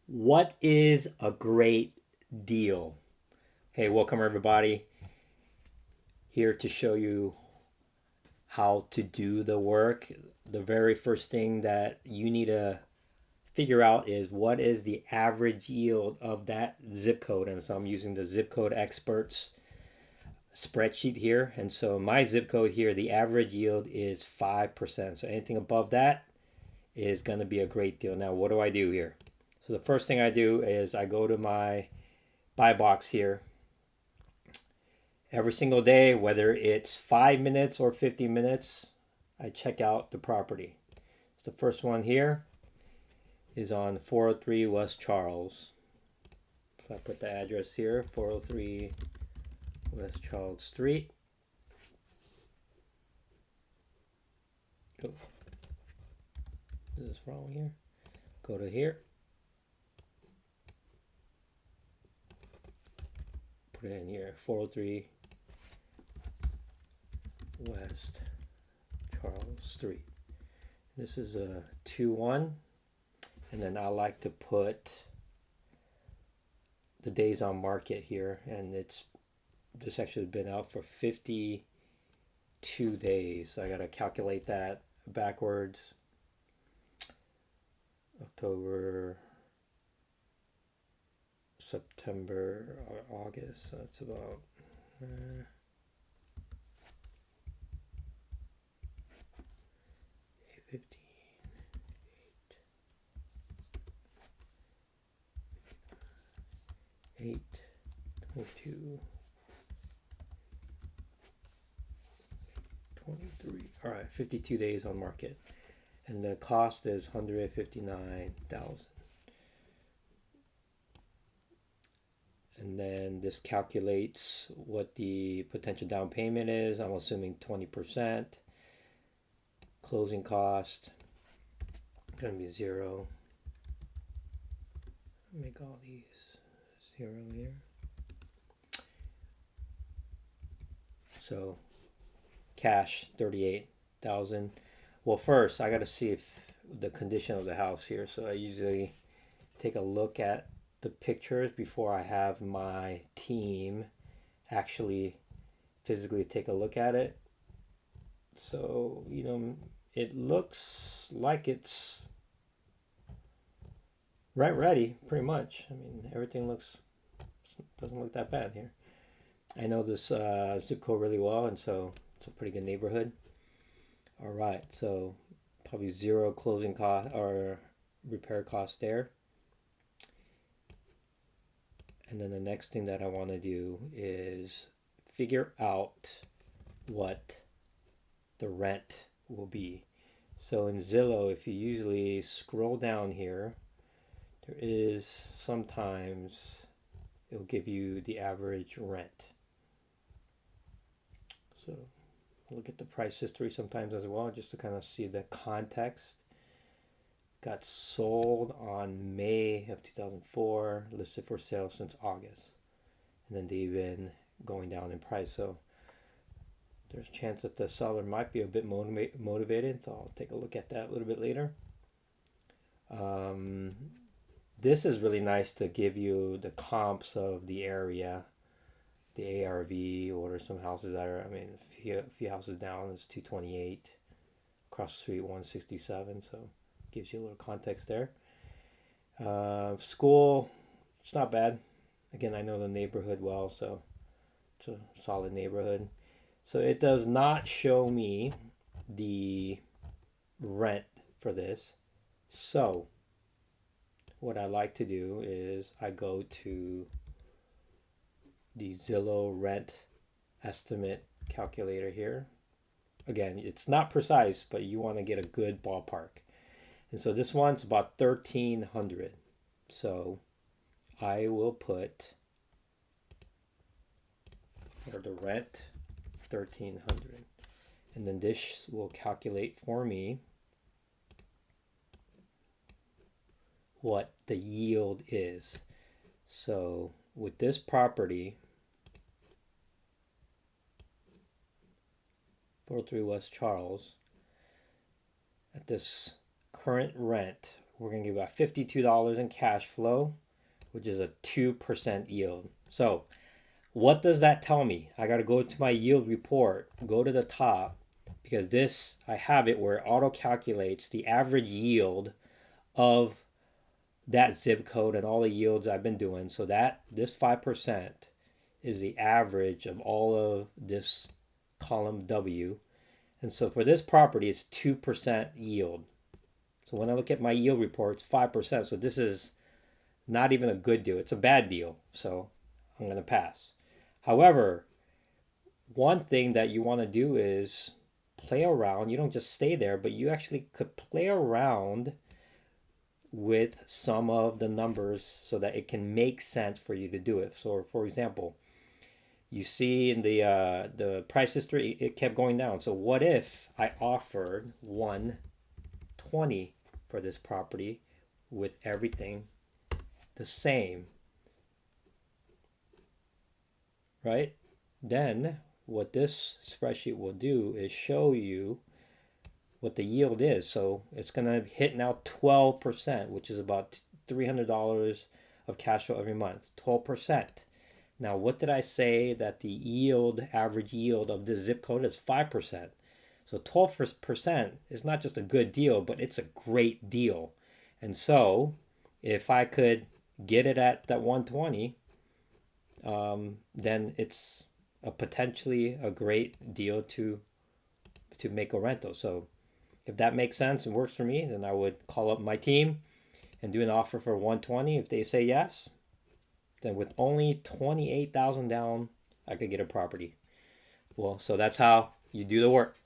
What is a great deal? Hey, welcome everybody. Here to show you how to do the work. The very first thing that you need to figure out is what is the average yield of that zip code. And so I'm using the zip code experts spreadsheet here. And so my zip code here, the average yield is 5%. So anything above that is going to be a great deal. Now, what do I do here? So the first thing I do is I go to my buy box here every single day, whether it's 5 minutes or 50 minutes. I check out the property. The first one here is on 403 West Charles. So I put the address here, 403 West Charles Street. Oh, is this wrong here? Go to here. Put it in here, 403 West Charles Street. This is a 2-1. And then I like to put the days on market here. And this actually has been out for 52 days. So I got to calculate that backwards. October, September, or August. So that's about 15, 8, 22, 23. All right, 52 days on market. And the cost is $159,000. And then this calculates what the potential down payment is. I'm assuming 20%. Closing cost going to be 0. Make all these 0 here. So cash 38,000. Well, first I got to see if the condition of the house here. So I usually take a look at the pictures before I have my team actually physically take a look at it. So, it looks like it's rent ready, pretty much. I mean, everything doesn't look that bad here. I know this zip code really well, and so it's a pretty good neighborhood. All right, so probably 0 closing cost or repair cost there. And then the next thing that I want to do is figure out what the rent will be. So in Zillow, if you usually scroll down here, there is sometimes it'll give you the average rent. So look at the price history sometimes as well, just to kind of see the context. Got sold on May of 2004, listed for sale since August. And then they've been going down in price. So there's a chance that the seller might be a bit motivated. So I'll take a look at that a little bit later. This is really nice to give you the comps of the area, the ARV. Or some houses that are, a few houses down is 228, across the street 167. So gives you a little context there. School, it's not bad. Again, I know the neighborhood well, so it's a solid neighborhood. So it does not show me the rent for this. So what I like to do is I go to the Zillow rent estimate calculator here. Again, it's not precise, but you want to get a good ballpark. And so this one's about 1,300. So I will put for the rent 1,300. And then this will calculate for me what the yield is. So with this property, 403 West Charles, at this current rent, we're going to get about $52 in cash flow, which is a 2% yield. So what does that tell me? I got to go to my yield report, go to the top, because this, I have it where it auto calculates the average yield of that zip code and all the yields I've been doing. So that this 5% is the average of all of this column W. And so for this property, it's 2% yield. So when I look at my yield report, it's 5%. So this is not even a good deal. It's a bad deal. So I'm going to pass. However, one thing that you want to do is play around. You don't just stay there, but you actually could play around with some of the numbers so that it can make sense for you to do it. So for example, you see in the price history, it kept going down. So what if I offered 120 for this property with everything the same, right? Then what this spreadsheet will do is show you what the yield is. So it's going to hit now 12%, which is about $300 of cash flow every month. 12%. Now, what did I say that the yield, average yield of this zip code is? 5%. So 12% is not just a good deal, but it's a great deal. And so if I could get it at that 120, then it's potentially a great deal to make a rental. So if that makes sense and works for me, then I would call up my team and do an offer for 120. If they say yes, then with only 28,000 down, I could get a property. Well, so that's how you do the work.